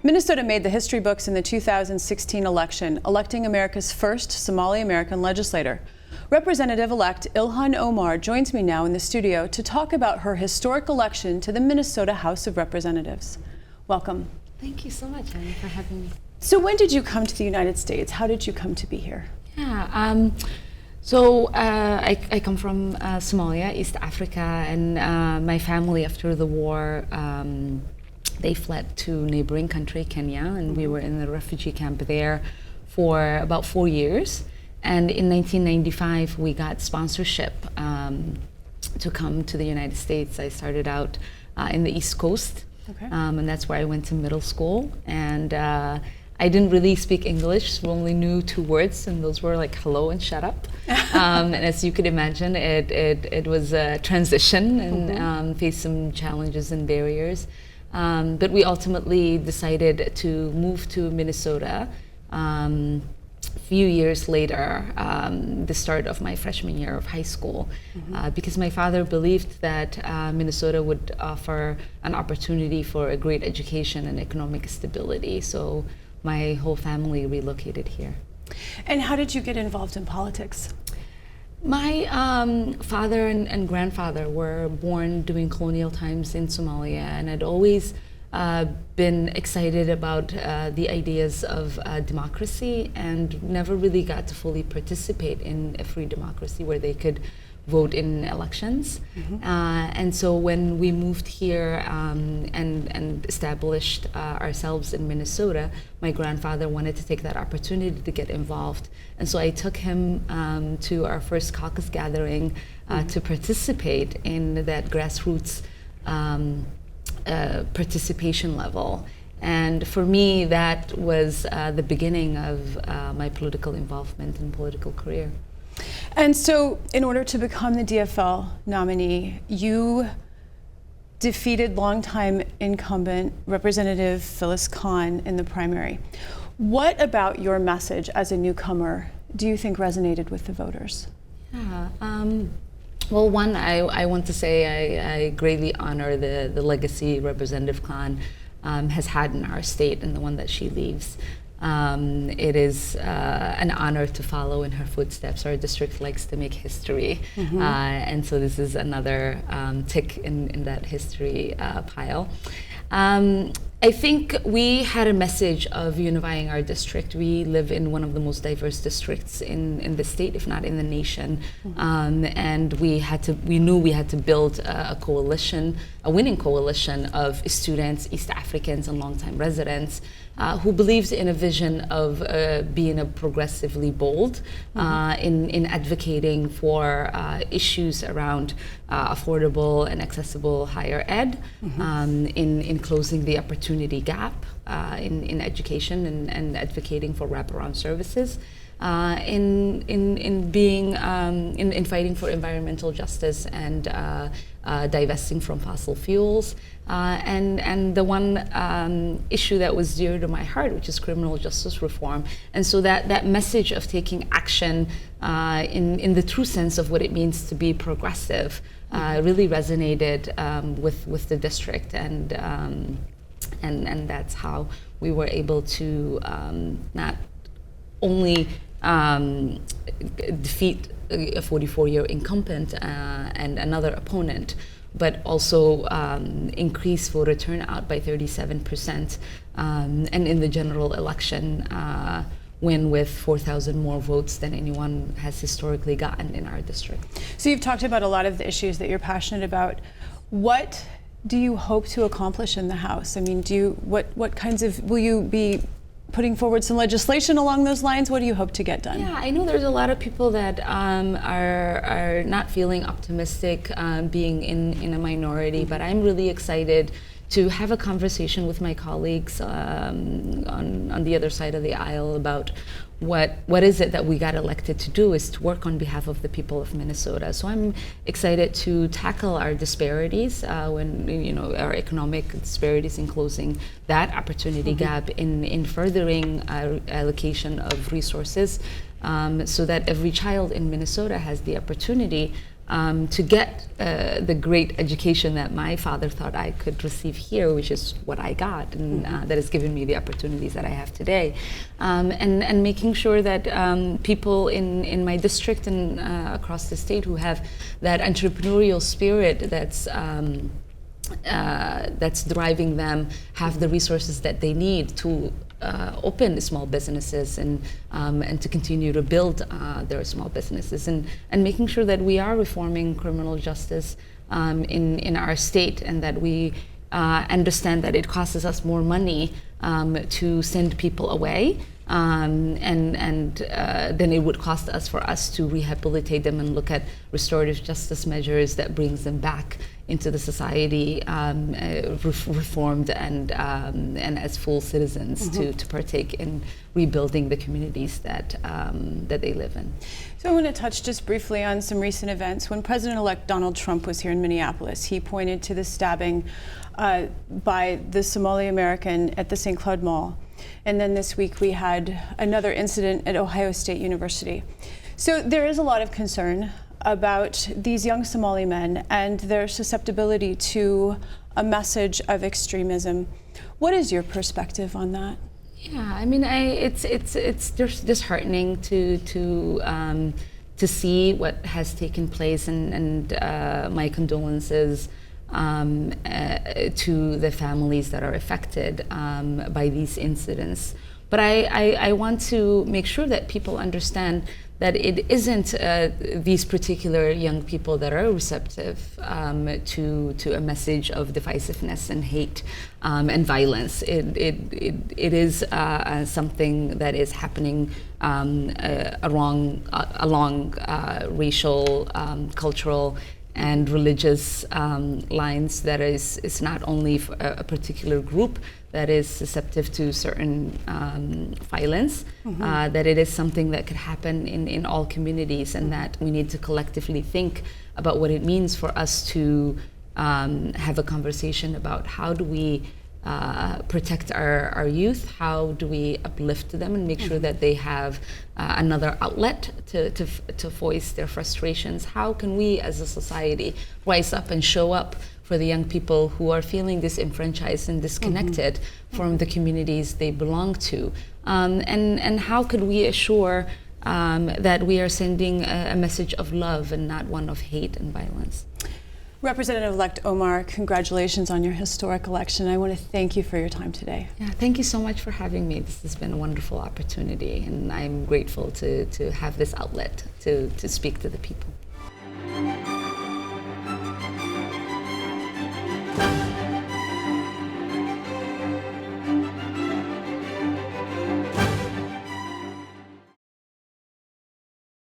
Minnesota made the history books in the 2016 election, electing America's first Somali-American legislator. Representative-elect Ilhan Omar joins me now in the studio to talk about her historic election to the Minnesota House of Representatives. Welcome. Thank you so much, Annie, for having me. So when did you come to the United States? How did you come to be here? Yeah, I come from Somalia, East Africa, and my family after the war, they fled to neighboring country, Kenya, and we were in the refugee camp there for about 4 years. And in 1995, we got sponsorship to come to the United States. I started out in the East Coast, okay. And that's where I went to middle school. And I didn't really speak English, so only knew 2 words, and those were like hello and shut up. And as you could imagine, it was a transition and faced some challenges and barriers. But we ultimately decided to move to Minnesota a few years later, the start of my freshman year of high school, because my father believed that Minnesota would offer an opportunity for a great education and economic stability. So my whole family relocated here. And how did you get involved in politics? My father and grandfather were born during colonial times in Somalia, and I'd always been excited about the ideas of democracy and never really got to fully participate in a free democracy where they could vote in elections. And so when we moved here and established ourselves in Minnesota, my grandfather wanted to take that opportunity to get involved. And so I took him to our first caucus gathering to participate in that grassroots participation level. And for me, that was the beginning of my political involvement and political career. And so in order to become the DFL nominee, you defeated longtime incumbent Representative Phyllis Khan in the primary. What about your message as a newcomer do you think resonated with the voters? Yeah, well, one, I want to say I greatly honor the legacy Representative Khan has had in our state and the one that she leaves. It is an honor to follow in her footsteps. Our district likes to make history, and so this is another tick in that history pile. I think we had a message of unifying our district. We live in one of the most diverse districts in the state, if not in the nation, and we knew we had to build a coalition, a winning coalition of students, East Africans, and longtime residents who believes in a vision of being a progressively bold in advocating for issues around affordable and accessible higher ed, in closing the opportunity gap in education and advocating for wraparound services, in fighting for environmental justice and divesting from fossil fuels, and the one issue that was dear to my heart, which is criminal justice reform. And so that message of taking action in the true sense of what it means to be progressive really resonated with the district, and that's how we were able to not only defeat a 44-year incumbent and another opponent, but also increase voter turnout by 37%, and in the general election win with 4,000 more votes than anyone has historically gotten in our district. So you've talked about a lot of the issues that you're passionate about. What do you hope to accomplish in the House? I mean, what kinds of, will you be putting forward some legislation along those lines? What do you hope to get done? Yeah, I know there's a lot of people that are not feeling optimistic being in a minority, but I'm really excited to have a conversation with my colleagues on the other side of the aisle about what is it that we got elected to do, is to work on behalf of the people of Minnesota. So I'm excited to tackle our disparities, our economic disparities, in closing that opportunity gap, in furthering our allocation of resources, so that every child in Minnesota has the opportunity to get the great education that my father thought I could receive here, which is what I got, and that has given me the opportunities that I have today. And making sure that people in my district and across the state who have that entrepreneurial spirit that's driving them have the resources that they need to open small businesses and to continue to build their small businesses, and making sure that we are reforming criminal justice in our state, and that we understand that it costs us more money to send people away than it would cost us for us to rehabilitate them and look at restorative justice measures that brings them back into the society, reformed and as full citizens to partake in rebuilding the communities that they live in. So I want to touch just briefly on some recent events. When President-elect Donald Trump was here in Minneapolis, he pointed to the stabbing by the Somali-American at the St. Cloud Mall. And then this week we had another incident at Ohio State University. So there is a lot of concern about these young Somali men and their susceptibility to a message of extremism. What is your perspective on that? Yeah, I mean, it's just disheartening to see what has taken place, and my condolences to the families that are affected by these incidents. But I want to make sure that people understand that it isn't these particular young people that are receptive to a message of divisiveness and hate and violence. It is something that is happening along racial, cultural, and religious lines. That is not only for a particular group that is susceptible to certain violence, that it is something that could happen in all communities, and that we need to collectively think about what it means for us to have a conversation about how do we protect our youth, how do we uplift them and make sure that they have another outlet to voice their frustrations. How can we as a society rise up and show up for the young people who are feeling disenfranchised and disconnected from the communities they belong to? And how could we assure that we are sending a message of love and not one of hate and violence? Representative-elect Omar, congratulations on your historic election. I want to thank you for your time today. Yeah, thank you so much for having me. This has been a wonderful opportunity, and I'm grateful to have this outlet to speak to the people.